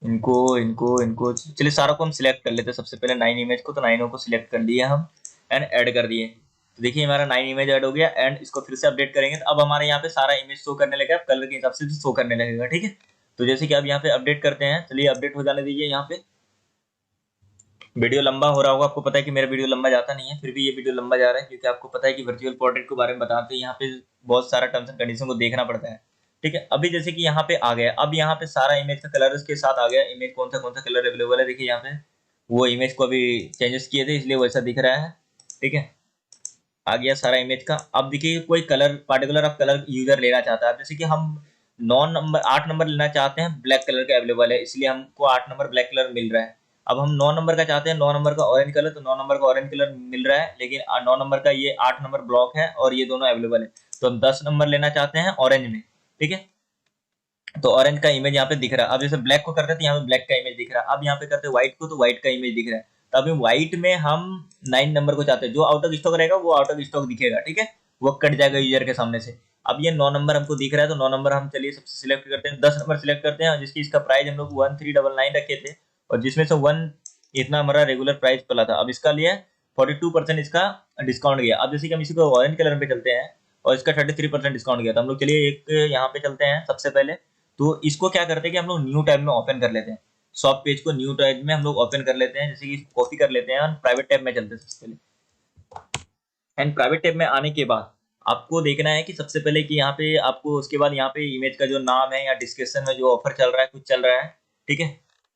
इनको इनको इनको चलिए सारा को हम सिलेक्ट कर लेते हैं। सबसे पहले 9 इमेज को, तो 9 को सिलेक्ट कर लिए हम एंड ऐड कर दिए। तो देखिए हमारा 9 इमेज ऐड हो गया एंड इसको फिर से अपडेट करेंगे तो अब हमारे यहाँ पे सारा इमेज शो करने लगेगा, कलर के हिसाब से शो करने लगेगा। ठीक है, तो जैसे कि अब यहाँ पे अपडेट करते हैं, चलिए अपडेट हो जाने दीजिए। यहाँ पे वीडियो लंबा हो रहा होगा, आपको पता है कि मेरा वीडियो लंबा जाता नहीं है, फिर भी ये वीडियो लंबा जा रहा है क्योंकि आपको पता है कि वर्चुअल प्रोडक्ट के बारे में बताते हैं, यहाँ पे बहुत सारा टर्म्स एंड कंडीशन को देखना पड़ता है। ठीक है, अभी जैसे कि यहाँ पे आ गया, अब यहाँ पे सारा इमेज का कलर के साथ आ गया। इमेज कौन सा कलर अवेलेबल है, देखिए यहाँ पे वो इमेज को अभी चेंजेस किए थे इसलिए वैसा दिख रहा है। ठीक है, आ गया सारा इमेज का। अब देखिए कोई कलर पार्टिकुलर अब कलर यूजर लेना चाहता है, जैसे कि हम 8 नंबर लेना चाहते हैं, ब्लैक कलर का अवेलेबल है इसलिए हमको 8 नंबर ब्लैक कलर मिल रहा है। अब हम 9 नंबर का चाहते हैं, 9 नंबर का ऑरेंज कलर, तो 9 नंबर का ऑरेंज कलर मिल रहा है, लेकिन 9 नंबर का ये 8 नंबर ब्लॉक है और ये दोनों अवेलेबल है। तो हम 10 नंबर लेना चाहते हैं ऑरेंज में। ठीक है, तो ऑरेंज का इमेज यहाँ पे दिख रहा है। अब जैसे ब्लैक को करते हैं तो यहाँ पे ब्लैक का इमेज दिख रहा है। अब यहाँ पे करते हैं व्हाइट को, तो व्हाइट का इमेज दिख रहा है। तो अभी व्हाइट में हम 9 नंबर को चाहते हैं, जो आउट ऑफ स्टॉक रहेगा वो आउट ऑफ स्टॉक दिखेगा। ठीक है, वो कट जाएगा यूजर के सामने से। अब ये 9 नंबर हमको दिख रहा है, तो 9 नंबर हम चलिए सबसे सिलेक्ट करते हैं, 10 नंबर सिलेक्ट करते हैं, जिसकी इसका प्राइस हम लोग 1399 रखे थे और जिसमें से 1 इतना हमारा रेगुलर प्राइस पड़ा था। अब इसका लिए 42% इसका डिस्काउंट गया। अब जैसे कि हम इसी को ऑरेंज कलर पे चलते हैं और इसका 33% डिस्काउंट गया, तो हम लोग चलिए एक यहाँ पे चलते हैं सबसे पहले। तो इसको क्या करते हैं कि हम लोग न्यू टैब में ओपन कर लेते हैं, शॉप पेज को न्यू टैब में हम लोग ओपन कर लेते हैं। जैसे कि कॉपी कर लेते हैं और प्राइवेट टैब में चलते हैं सबसे पहले। एंड प्राइवेट टैब में आने के बाद आपको देखना है कि सबसे पहले कि यहाँ पे आपको उसके बाद यहाँ पे इमेज का जो नाम है या डिस्क्रिप्शन में जो ऑफर चल रहा है कुछ चल रहा है। ठीक है,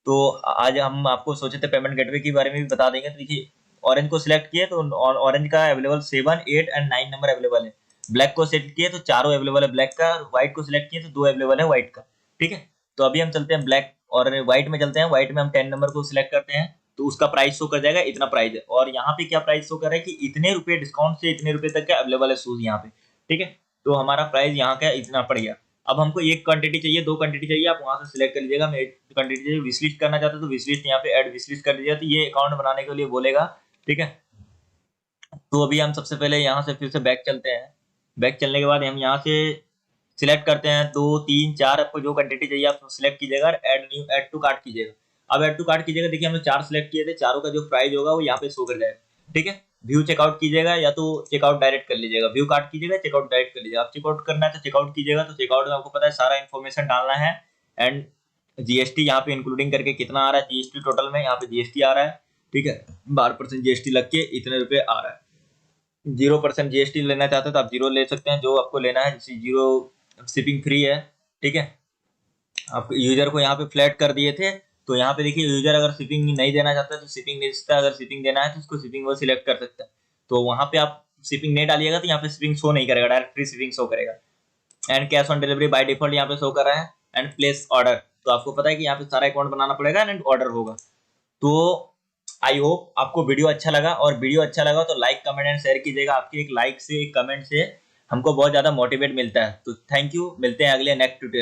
तो आज हम आपको सोचे थे पेमेंट गेटवे के बारे में भी बता देंगे। तो देखिए ऑरेंज को सिलेक्ट किए तो ऑरेंज का अवेलेबल 7, 8 एंड 9 नंबर अवेलेबल है। ब्लैक को सिलेक्ट किए तो चारों अवेलेबल है ब्लैक का, और व्हाइट को सिलेक्ट किए तो 2 अवेलेबल है व्हाइट का। ठीक है, तो अभी हम चलते हैं ब्लैक और व्हाइट में चलते हैं। व्हाइट में हम 10 नंबर को सिलेक्ट करते हैं तो उसका प्राइस शो कर जाएगा, इतना प्राइस है। और यहाँ पे क्या प्राइस शो कर रहा है कि इतने रुपए डिस्काउंट से इतने रुपए तक का अवेलेबल है शूज यहाँ पे। ठीक है, तो हमारा प्राइस यहाँ का इतना पड़ गया। अब हमको एक क्वांटिटी चाहिए, 2 क्वांटिटी चाहिए, आप वहां से सिलेक्ट कर लीजिएगा। मैं एक क्वांटिटी चाहिए, विश लिस्ट करना चाहते हो तो विश लिस्ट यहाँ पे ऐड विश लिस्ट कर दीजिएगा, तो ये अकाउंट बनाने के लिए बोलेगा। ठीक है, तो अभी हम सबसे पहले यहाँ से फिर से बैक चलते हैं। बैक चलने के बाद हम यहाँ से सिलेक्ट करते हैं 2, 3, 4, आपको जो क्वांटिटी चाहिए आप सिलेक्ट कीजिएगा और ऐड टू कार्ट कीजिएगा। अब ऐड टू कार्ट कीजिएगा, देखिए हमने 4 सिलेक्ट किए थे, चारों का जो प्राइस होगा वो यहाँ पे शो कर जाएगा। ठीक है, व्यू चेकआउट कीजिएगा या तो चेकआउट डायरेक्ट कर लीजिएगा, व्यू कार्ट कीजिएगा चेकआउट डायरेक्ट कर लीजिएगा। आप चेकआउट करना है तो चेकआउट कीजिएगा, तो चेकआउट में आपको पता है सारा इन्फॉर्मेशन डालना है एंड जीएसटी यहाँ पे इंक्लूडिंग करके कितना आ रहा है, जीएसटी टोटल में यहाँ पे जीएसटी आ रहा है। ठीक है, 12% जीएसटी लग के इतने रुपए आ रहा है। 0% जीएसटी लेना चाहते हैं तो आप 0 ले सकते हैं, जो आपको लेना है, जैसे 0 शिपिंग फ्री है। ठीक है, आप यूजर को यहाँ पे फ्लैट कर दिए थे, तो यहाँ पे देखिए यूजर अगर शिपिंग नहीं देना चाहता है तो शिपिंग नहीं सकता, अगर शिपिंग देना है तो उसको शिपिंग वो सिलेक्ट कर सकता है। तो वहां पे आप शिपिंग नहीं डालिएगा तो यहाँ पे शिपिंग शो नहीं करेगा, डायरेक्ट फ्री शिपिंग शो करेगा। And cash on delivery by default यहाँ पे शो कर रहा है एंड प्लेस ऑर्डर, तो आपको पता है कि यहाँ पे सारा अकाउंट बनाना पड़ेगा एंड ऑर्डर होगा। तो आई होप आपको वीडियो अच्छा लगा, और वीडियो अच्छा लगा तो लाइक कमेंट एंड शेयर कीजिएगा। आपके एक लाइक से एक कमेंट से हमको बहुत ज्यादा मोटिवेट मिलता है। तो थैंक यू, मिलते हैं अगले नेक्स्ट ट्यूटोरियल।